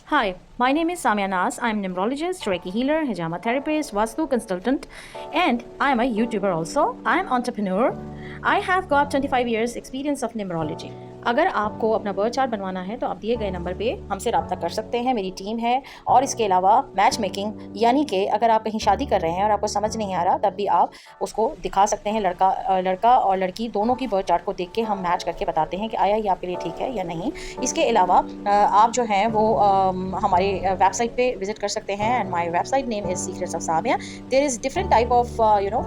Hi, my name is Samya Nas. I'm a numerologist, Reiki healer, hijama therapist, Vastu consultant, and I'm a YouTuber also. I'm entrepreneur. I have got 25 years experience of numerology. अगर आपको अपना birth chart बनवाना है तो आप दिए गए number पे हमसे रब्ता कर सकते हैं। मेरी टीम है। और इसके अलावा मैच मेकिंग, यानी कि अगर आप कहीं शादी कर रहे हैं और आपको समझ नहीं आ रहा, तब भी आप उसको दिखा सकते हैं। लड़का और लड़की दोनों की बर्थ चार्ट को देख के हम मैच करके बताते हैं कि आया ये आपके लिए ठीक है या नहीं। इसके अलावा आप जो हैं वो हमारे वेबसाइट पे विजिट कर सकते हैं। And my website name is secrets of Samiya. There is different type of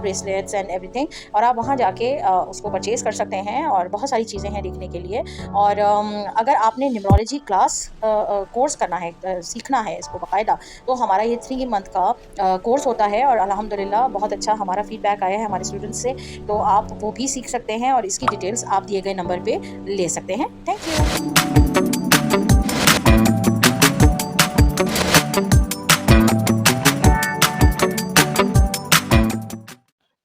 bracelets and everything, और आप वहाँ जाके उसको परचेज़ कर सकते हैं। और बहुत सारी चीज़ें हैं देखने के लिए। और अगर आपने न्यूमरोलॉजी क्लास कोर्स करना है, सीखना है इसको बाकायदा, तो हमारा ये 3 मंथ का कोर्स होता है। और अल्हम्दुलिल्लाह बहुत अच्छा हमारा फीडबैक आया है हमारे स्टूडेंट्स से। तो आप वो भी सीख सकते हैं और इसकी डिटेल्स आप दिए गए नंबर पे ले सकते हैं। Thank you.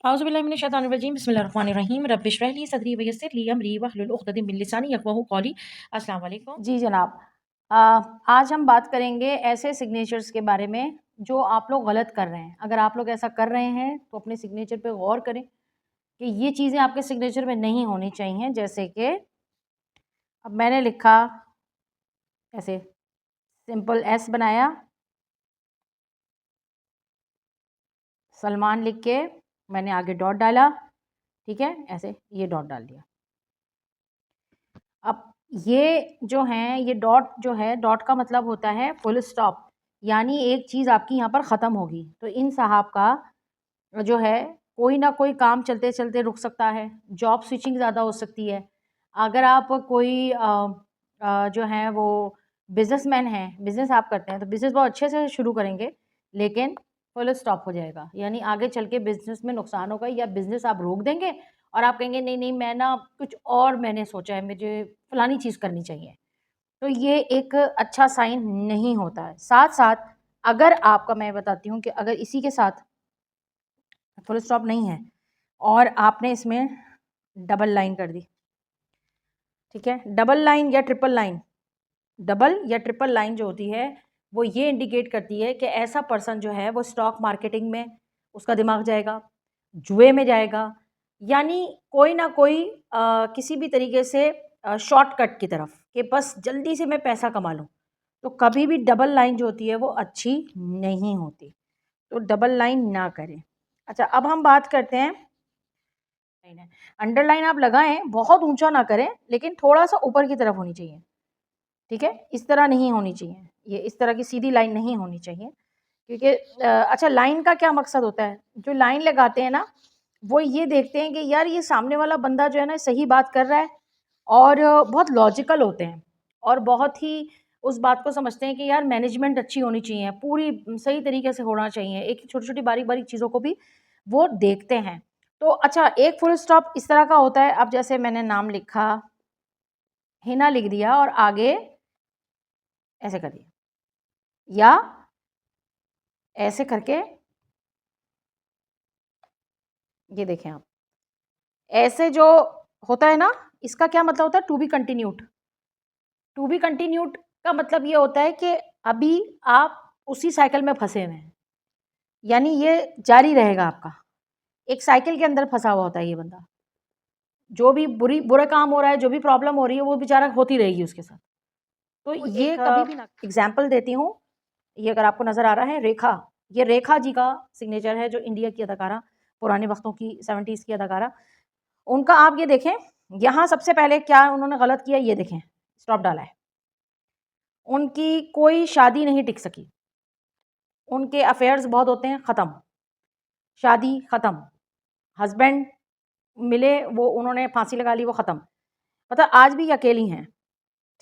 औज़ुबिल्लाहिमिनश्शैतानिर्रजीम बिस्मिल्लाहिर्रहमानिर्रहीम रब्बिश रह ली सदरी वयस्सिर ली अमरी वहलुल उक़दतम मिन लिसानी यफ़क़हू क़ौली। अस्सलाम वालेकुम। जी जनाब। आज हम बात करेंगे ऐसे सिग्नेचर्स के बारे में जो आप लोग गलत कर रहे हैं। अगर आप लोग ऐसा कर रहे हैं तो अपने सिग्नेचर पे गौर करें कि ये चीज़ें आपके सिग्नेचर में नहीं होनी चाहिए। जैसे कि अब मैंने लिखा ऐसे सिंपल एस बनाया, सलमान लिख के मैंने आगे डॉट डाला, ठीक है, ऐसे ये डॉट डाल दिया। अब ये जो हैं, ये डॉट जो है, डॉट का मतलब होता है फुल स्टॉप, यानी एक चीज़ आपकी यहाँ पर ख़त्म होगी। तो इन साहब का जो है कोई ना कोई काम चलते-चलते रुक सकता है, जॉब स्विचिंग ज़्यादा हो सकती है। अगर आप कोई जो हैं वो बिज़नेसमैन हैं, बिज़नेस आप करते हैं, तो बिज़नेस बहुत अच्छे से शुरू करेंगे, लेकिन फुल स्टॉप हो जाएगा। यानी आगे चल के बिज़नेस में नुकसान होगा, या बिज़नेस आप रोक देंगे और आप कहेंगे नहीं, नहीं मैं ना कुछ और मैंने सोचा है, मुझे फलानी चीज़ करनी चाहिए। तो ये एक अच्छा साइन नहीं होता है। साथ-साथ अगर आपका, मैं बताती हूँ कि अगर इसी के साथ फुल स्टॉप नहीं है और आपने इसमें डबल लाइन कर दी, ठीक है, डबल लाइन या ट्रिपल लाइन, डबल या ट्रिपल लाइन जो होती है वो ये इंडिकेट करती है कि ऐसा पर्सन जो है वो स्टॉक मार्केटिंग में उसका दिमाग जाएगा, जुए में जाएगा, यानी कोई ना कोई किसी भी तरीके से शॉर्टकट की तरफ, कि बस जल्दी से मैं पैसा कमा लूँ। तो कभी भी डबल लाइन जो होती है वो अच्छी नहीं होती। तो डबल लाइन ना करें। अच्छा, अब हम बात करते हैं लाइन है। अंडरलाइन आप लगाएँ, बहुत ऊँचा ना करें, लेकिन थोड़ा-सा ऊपर की तरफ होनी चाहिए, ठीक है? इस तरह नहीं होनी चाहिए, ये इस तरह की सीधी लाइन नहीं होनी चाहिए, क्योंकि अच्छा, लाइन का क्या मकसद होता है? जो लाइन लगाते हैं ना, वो ये देखते हैं कि यार ये सामने वाला बंदा जो है ना सही बात कर रहा है, और बहुत लॉजिकल होते हैं और बहुत ही उस बात को समझते हैं कि यार मैनेजमेंट अच्छी होनी चाहिए, पूरी सही तरीके से होना चाहिए। एक छोटी-छोटी बारीक-बारीक चीज़ों को भी वो देखते हैं। तो अच्छा, एक फुल स्टॉप इस तरह का होता है, अब जैसे मैंने नाम लिखा, हिना लिख दिया और आगे ऐसे कर दिया, या ऐसे करके, ये देखें आप, ऐसे जो होता है ना, इसका क्या मतलब होता है? To be continued. To be continued का मतलब ये होता है कि अभी आप उसी साइकिल में फँसे हुए हैं, यानी ये जारी रहेगा आपका। एक साइकिल के अंदर फँसा हुआ होता है ये बंदा। जो भी बुरा काम हो रहा है, जो भी प्रॉब्लम हो रही है, वो बेचारा होती रहेगी उसके साथ। तो ये कभी भी ना, एग्ज़ाम्पल देती हूँ, ये अगर आपको नज़र आ रहा है, रेखा, ये रेखा जी का सिग्नेचर है, जो इंडिया की अदाकारा, पुराने वक़्तों की 70s की अदाकारा। उनका आप ये देखें, यहाँ सबसे पहले क्या उन्होंने गलत किया, ये देखें, स्टॉप डाला है। उनकी कोई शादी नहीं टिक सकी, उनके अफेयर्स बहुत होते हैं, ख़त्म, शादी ख़त्म, हस्बैंड मिले, वो उन्होंने फांसी लगा ली, वो ख़त्म, मतलब आज भी अकेली हैं,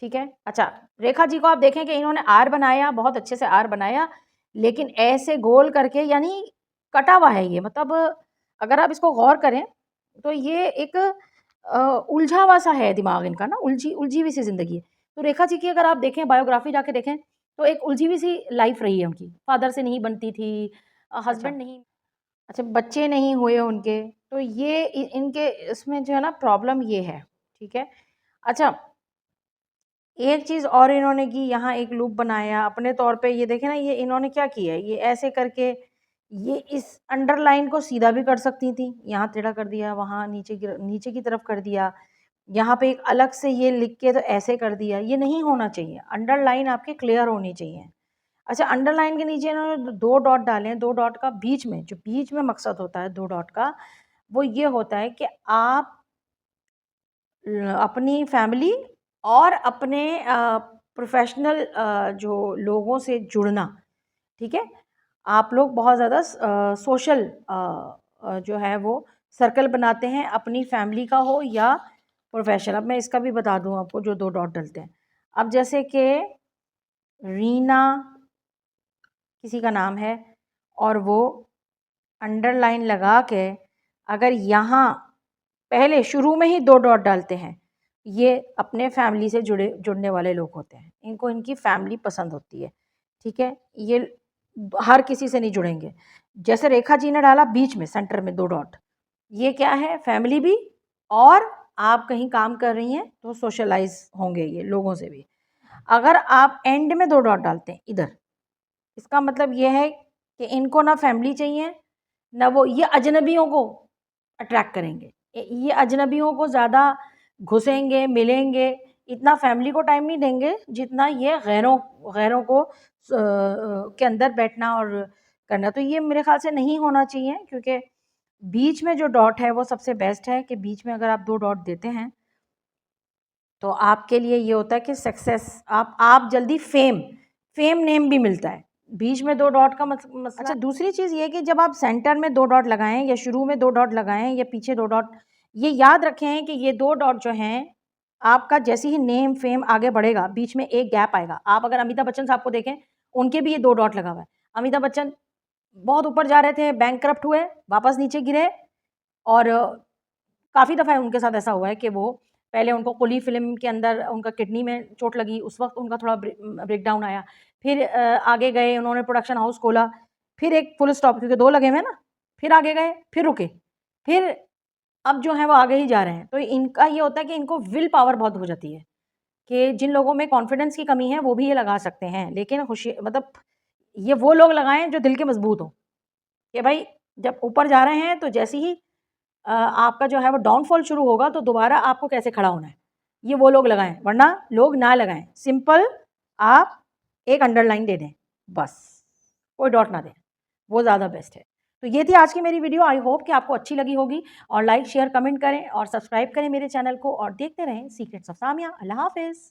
ठीक है। अच्छा, रेखा जी को आप देखें कि इन्होंने आर बनाया, बहुत अच्छे से आर बनाया, लेकिन ऐसे गोल करके, यानी कटा हुआ है ये, मतलब अगर आप इसको गौर करें तो ये एक उलझा हुआ सा है दिमाग इनका ना, उलझी उलझी हुई सी ज़िंदगी है। तो रेखा जी की अगर आप देखें, बायोग्राफी जाके देखें, तो एक उलझी हुई सी लाइफ रही है उनकी, फादर से नहीं बनती थी, हस्बैंड नहीं, अच्छा, बच्चे नहीं हुए उनके, तो ये इनके इसमें जो है ना प्रॉब्लम ये है, ठीक है। अच्छा, एक चीज़ और इन्होंने की, यहाँ एक लूप बनाया अपने तौर पे। ये देखें ना, ये इन्होंने क्या किया है, ये ऐसे करके ये इस अंडरलाइन को सीधा भी कर सकती थी, यहाँ टेढ़ा कर दिया, वहाँ नीचे की तरफ कर दिया, यहाँ पे एक अलग से ये लिख के तो ऐसे कर दिया। ये नहीं होना चाहिए, अंडरलाइन आपके क्लियर होनी चाहिए। अच्छा, अंडरलाइन के नीचे इन्होंने 2 डॉट डाले हैं, 2 डॉट का बीच में, जो बीच में मकसद होता है 2 डॉट का, वो ये होता है कि आप अपनी फैमिली और अपने प्रोफ़ेशनल जो लोगों से जुड़ना, ठीक है? आप लोग बहुत ज़्यादा सोशल जो है वो सर्कल बनाते हैं, अपनी फैमिली का हो या प्रोफ़ेशनल। अब मैं इसका भी बता दूँ आपको, जो 2 डॉट डलते हैं। अब जैसे कि रीना किसी का नाम है और वो अंडरलाइन लगा के अगर यहाँ पहले शुरू में ही 2 डॉट डालते हैं, ये अपने फैमिली से जुड़ने वाले लोग होते हैं। इनको इनकी फैमिली पसंद होती है, ठीक है? ये हर किसी से नहीं जुड़ेंगे। जैसे रेखा जी ने डाला बीच में सेंटर में 2 डॉट, ये क्या है, फैमिली भी, और आप कहीं काम कर रही हैं तो सोशलाइज़ होंगे ये लोगों से भी। अगर आप एंड में 2 डॉट डालते हैं इधर, इसका मतलब ये है कि इनको ना फैमिली चाहिए, ना वो, ये अजनबियों को अट्रैक्ट करेंगे। ये अजनबियों को ज़्यादा घुसेंगे, मिलेंगे, इतना फैमिली को टाइम नहीं देंगे जितना ये गैरों गैरों को के अंदर बैठना और करना। तो ये मेरे ख़्याल से नहीं होना चाहिए, क्योंकि बीच में जो डॉट है वो सबसे बेस्ट है कि बीच में अगर आप 2 डॉट देते हैं तो आपके लिए ये होता है कि सक्सेस, आप जल्दी फेम नेम भी मिलता है। बीच में 2 डॉट का मसला। अच्छा, दूसरी चीज़ ये कि जब आप सेंटर में 2 डॉट लगाएँ या शुरू में 2 डॉट लगाएँ या पीछे 2 डॉट, ये याद रखें कि ये 2 डॉट जो हैं, आपका जैसे ही नेम फेम आगे बढ़ेगा, बीच में एक गैप आएगा। आप अगर अमिताभ बच्चन साहब को देखें, उनके भी ये 2 डॉट लगा हुआ है। अमिताभ बच्चन बहुत ऊपर जा रहे थे, बैंकक्रप्ट हुए, वापस नीचे गिरे, और काफ़ी दफ़ा उनके साथ ऐसा हुआ है कि वो पहले उनको कुली फ़िल्म के अंदर उनका किडनी में चोट लगी, उस वक़्त उनका थोड़ा ब्रेकडाउन आया। फिर आगे गए, उन्होंने प्रोडक्शन हाउस खोला, फिर एक फुल स्टॉप, क्योंकि 2 लगे हुए हैं ना, फिर आगे गए, फिर रुके, फिर अब जो है वो आगे ही जा रहे हैं। तो इनका ये होता है कि इनको विल पावर बहुत हो जाती है, कि जिन लोगों में कॉन्फिडेंस की कमी है, वो भी ये लगा सकते हैं। लेकिन मतलब ये वो लोग लगाएँ जो दिल के मज़बूत हों, कि भाई जब ऊपर जा रहे हैं तो जैसे ही आपका जो है वो डाउनफॉल शुरू होगा तो दोबारा आपको कैसे खड़ा होना है, ये वो लोग लगाएँ, वरना लोग ना लगाएँ। सिंपल आप एक अंडरलाइन दे दें, बस, कोई डॉट ना दें, वो ज़्यादा बेस्ट है। तो ये थी आज की मेरी वीडियो, आई होप कि आपको अच्छी लगी होगी, और लाइक, शेयर, कमेंट करें और सब्सक्राइब करें मेरे चैनल को, और देखते रहें सीक्रेट्स ऑफ सामिया। अल्लाह हाफ़िज़।